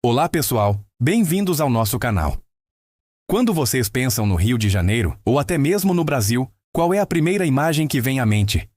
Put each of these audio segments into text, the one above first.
Olá pessoal, bem-vindos ao nosso canal. Quando vocês pensam no Rio de Janeiro, ou até mesmo no Brasil, qual é a primeira imagem que vem à mente?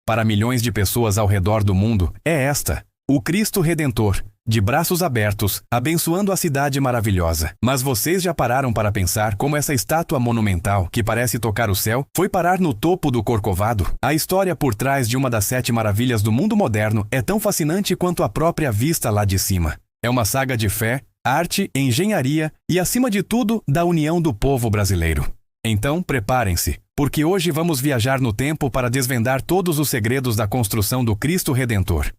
Para milhões de pessoas ao redor do mundo, é esta: o Cristo Redentor, de braços abertos, abençoando a cidade maravilhosa. Mas vocês já pararam para pensar como essa estátua monumental, que parece tocar o céu, foi parar no topo do Corcovado? A história por trás de uma das 7 maravilhas do mundo moderno é tão fascinante quanto a própria vista lá de cima. É uma saga de fé, arte, engenharia e, acima de tudo, da união do povo brasileiro. Então, preparem-se, porque hoje vamos viajar no tempo para desvendar todos os segredos da construção do Cristo Redentor.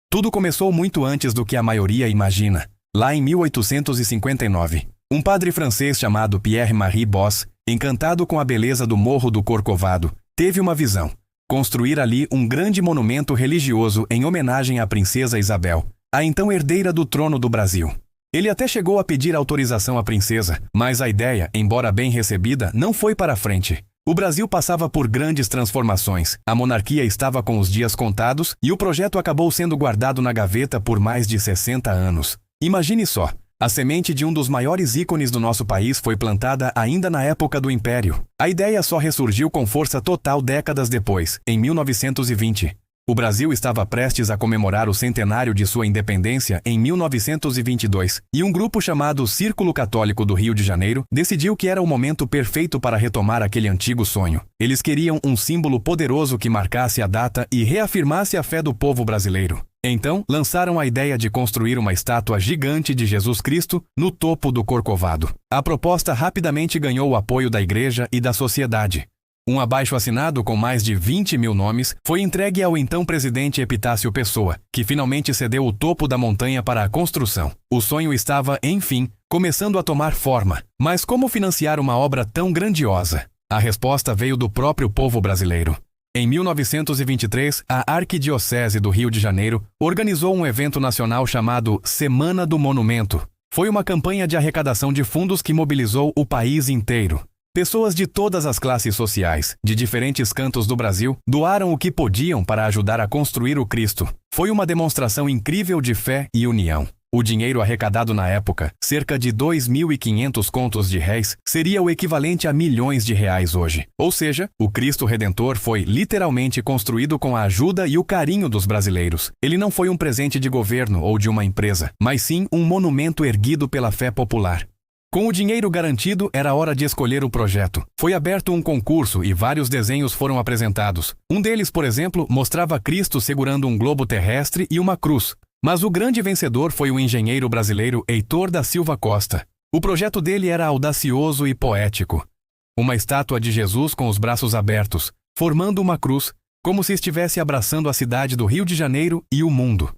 Tudo começou muito antes do que a maioria imagina. Lá em 1859, um padre francês chamado Pierre-Marie Boss, encantado com a beleza do Morro do Corcovado, teve uma visão: construir ali um grande monumento religioso em homenagem à princesa Isabel, a então herdeira do trono do Brasil. Ele até chegou a pedir autorização à princesa, mas a ideia, embora bem recebida, não foi para frente. O Brasil passava por grandes transformações, a monarquia estava com os dias contados e o projeto acabou sendo guardado na gaveta por mais de 60 anos. Imagine só, a semente de um dos maiores ícones do nosso país foi plantada ainda na época do Império. A ideia só ressurgiu com força total décadas depois, em 1920. O Brasil estava prestes a comemorar o centenário de sua independência em 1922, e um grupo chamado Círculo Católico do Rio de Janeiro decidiu que era o momento perfeito para retomar aquele antigo sonho. Eles queriam um símbolo poderoso que marcasse a data e reafirmasse a fé do povo brasileiro. Então, lançaram a ideia de construir uma estátua gigante de Jesus Cristo no topo do Corcovado. A proposta rapidamente ganhou o apoio da igreja e da sociedade. Um abaixo-assinado com mais de 20 mil nomes foi entregue ao então presidente Epitácio Pessoa, que finalmente cedeu o topo da montanha para a construção. O sonho estava, enfim, começando a tomar forma. Mas como financiar uma obra tão grandiosa? A resposta veio do próprio povo brasileiro. Em 1923, a Arquidiocese do Rio de Janeiro organizou um evento nacional chamado Semana do Monumento. Foi uma campanha de arrecadação de fundos que mobilizou o país inteiro. Pessoas de todas as classes sociais, de diferentes cantos do Brasil, doaram o que podiam para ajudar a construir o Cristo. Foi uma demonstração incrível de fé e união. O dinheiro arrecadado na época, cerca de 2.500 contos de réis, seria o equivalente a milhões de reais hoje. Ou seja, o Cristo Redentor foi literalmente construído com a ajuda e o carinho dos brasileiros. Ele não foi um presente de governo ou de uma empresa, mas sim um monumento erguido pela fé popular. Com o dinheiro garantido, era hora de escolher o projeto. Foi aberto um concurso e vários desenhos foram apresentados. Um deles, por exemplo, mostrava Cristo segurando um globo terrestre e uma cruz. Mas o grande vencedor foi o engenheiro brasileiro Heitor da Silva Costa. O projeto dele era audacioso e poético. Uma estátua de Jesus com os braços abertos, formando uma cruz, como se estivesse abraçando a cidade do Rio de Janeiro e o mundo.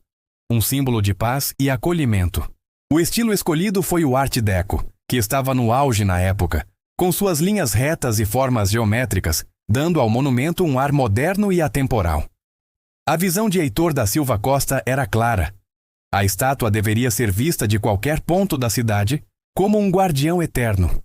Um símbolo de paz e acolhimento. O estilo escolhido foi o Art Deco, que estava no auge na época, com suas linhas retas e formas geométricas, dando ao monumento um ar moderno e atemporal. A visão de Heitor da Silva Costa era clara. A estátua deveria ser vista de qualquer ponto da cidade como um guardião eterno.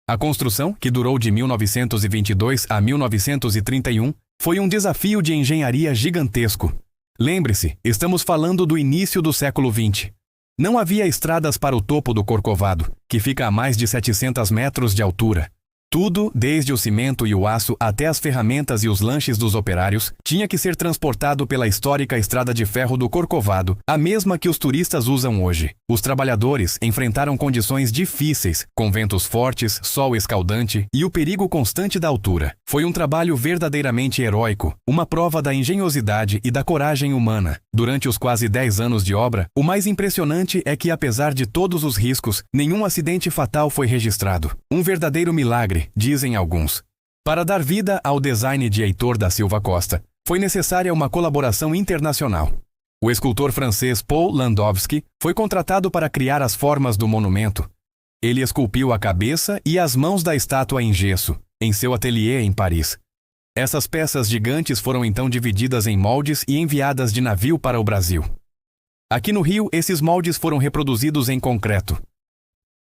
A construção, que durou de 1922 a 1931, foi um desafio de engenharia gigantesco. Lembre-se, estamos falando do início do século XX. Não havia estradas para o topo do Corcovado, que fica a mais de 700 metros de altura. Tudo, desde o cimento e o aço até as ferramentas e os lanches dos operários, tinha que ser transportado pela histórica estrada de ferro do Corcovado, a mesma que os turistas usam hoje. Os trabalhadores enfrentaram condições difíceis, com ventos fortes, sol escaldante e o perigo constante da altura. Foi um trabalho verdadeiramente heróico, uma prova da engenhosidade e da coragem humana. Durante os quase 10 anos de obra, o mais impressionante é que, apesar de todos os riscos, nenhum acidente fatal foi registrado. Um verdadeiro milagre, dizem alguns. Para dar vida ao design de Heitor da Silva Costa, foi necessária uma colaboração internacional. O escultor francês Paul Landowski foi contratado para criar as formas do monumento. Ele esculpiu a cabeça e as mãos da estátua em gesso, em seu ateliê em Paris. Essas peças gigantes foram então divididas em moldes e enviadas de navio para o Brasil. Aqui no Rio, esses moldes foram reproduzidos em concreto.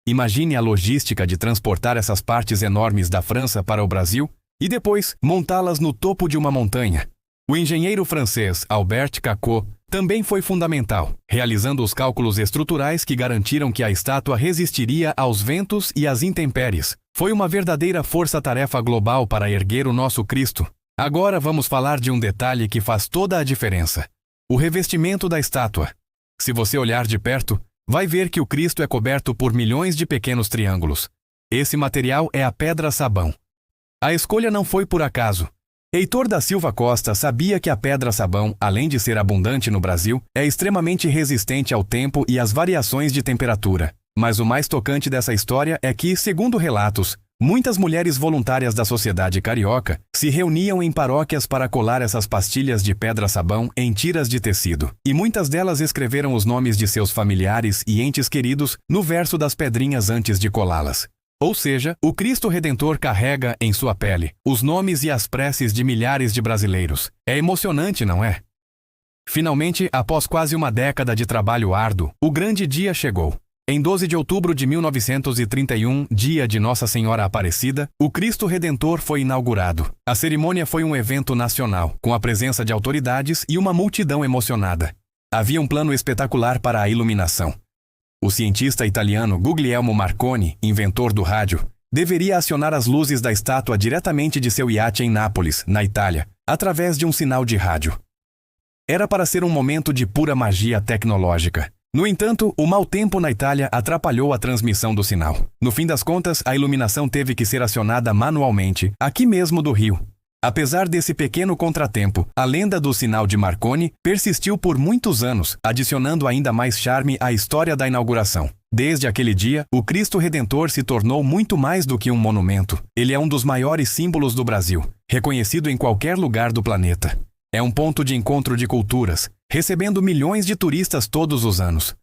Imagine a logística de transportar essas partes enormes da França para o Brasil e depois montá-las no topo de uma montanha. O engenheiro francês Albert Cacot também foi fundamental, realizando os cálculos estruturais que garantiram que a estátua resistiria aos ventos e às intempéries. Foi uma verdadeira força-tarefa global para erguer o nosso Cristo. Agora vamos falar de um detalhe que faz toda a diferença: o revestimento da estátua. Se você olhar de perto, vai ver que o Cristo é coberto por milhões de pequenos triângulos. Esse material é a pedra-sabão. A escolha não foi por acaso. Heitor da Silva Costa sabia que a pedra-sabão, além de ser abundante no Brasil, é extremamente resistente ao tempo e às variações de temperatura. Mas o mais tocante dessa história é que, segundo relatos, muitas mulheres voluntárias da sociedade carioca se reuniam em paróquias para colar essas pastilhas de pedra-sabão em tiras de tecido. E muitas delas escreveram os nomes de seus familiares e entes queridos no verso das pedrinhas antes de colá-las. Ou seja, o Cristo Redentor carrega em sua pele os nomes e as preces de milhares de brasileiros. É emocionante, não é? Finalmente, após quase uma década de trabalho árduo, o grande dia chegou. Em 12 de outubro de 1931, dia de Nossa Senhora Aparecida, o Cristo Redentor foi inaugurado. A cerimônia foi um evento nacional, com a presença de autoridades e uma multidão emocionada. Havia um plano espetacular para a iluminação. O cientista italiano Guglielmo Marconi, inventor do rádio, deveria acionar as luzes da estátua diretamente de seu iate em Nápoles, na Itália, através de um sinal de rádio. Era para ser um momento de pura magia tecnológica. No entanto, o mau tempo na Itália atrapalhou a transmissão do sinal. No fim das contas, a iluminação teve que ser acionada manualmente, aqui mesmo do Rio. Apesar desse pequeno contratempo, a lenda do sinal de Marconi persistiu por muitos anos, adicionando ainda mais charme à história da inauguração. Desde aquele dia, o Cristo Redentor se tornou muito mais do que um monumento. Ele é um dos maiores símbolos do Brasil, reconhecido em qualquer lugar do planeta. É um ponto de encontro de culturas, recebendo milhões de turistas todos os anos.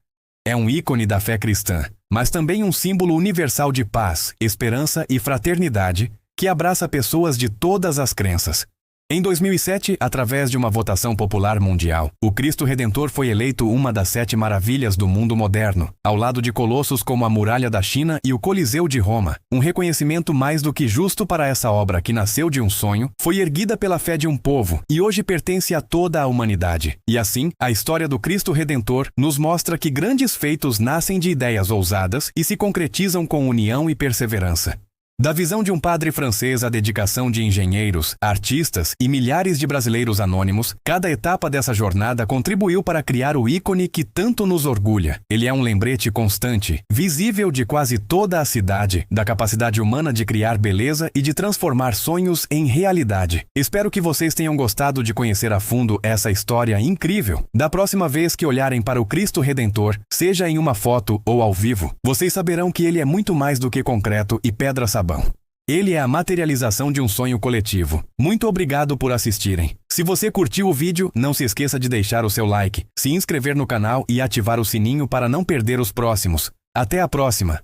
É um ícone da fé cristã, mas também um símbolo universal de paz, esperança e fraternidade, que abraça pessoas de todas as crenças. Em 2007, através de uma votação popular mundial, o Cristo Redentor foi eleito uma das 7 maravilhas do mundo moderno, ao lado de colossos como a Muralha da China e o Coliseu de Roma. Um reconhecimento mais do que justo para essa obra que nasceu de um sonho, foi erguida pela fé de um povo e hoje pertence a toda a humanidade. E assim, a história do Cristo Redentor nos mostra que grandes feitos nascem de ideias ousadas e se concretizam com união e perseverança. Da visão de um padre francês à dedicação de engenheiros, artistas e milhares de brasileiros anônimos, cada etapa dessa jornada contribuiu para criar o ícone que tanto nos orgulha. Ele é um lembrete constante, visível de quase toda a cidade, da capacidade humana de criar beleza e de transformar sonhos em realidade. Espero que vocês tenham gostado de conhecer a fundo essa história incrível. Da próxima vez que olharem para o Cristo Redentor, seja em uma foto ou ao vivo, vocês saberão que ele é muito mais do que concreto e pedra-sabão. Ele é a materialização de um sonho coletivo. Muito obrigado por assistirem. Se você curtiu o vídeo, não se esqueça de deixar o seu like, se inscrever no canal e ativar o sininho para não perder os próximos. Até a próxima!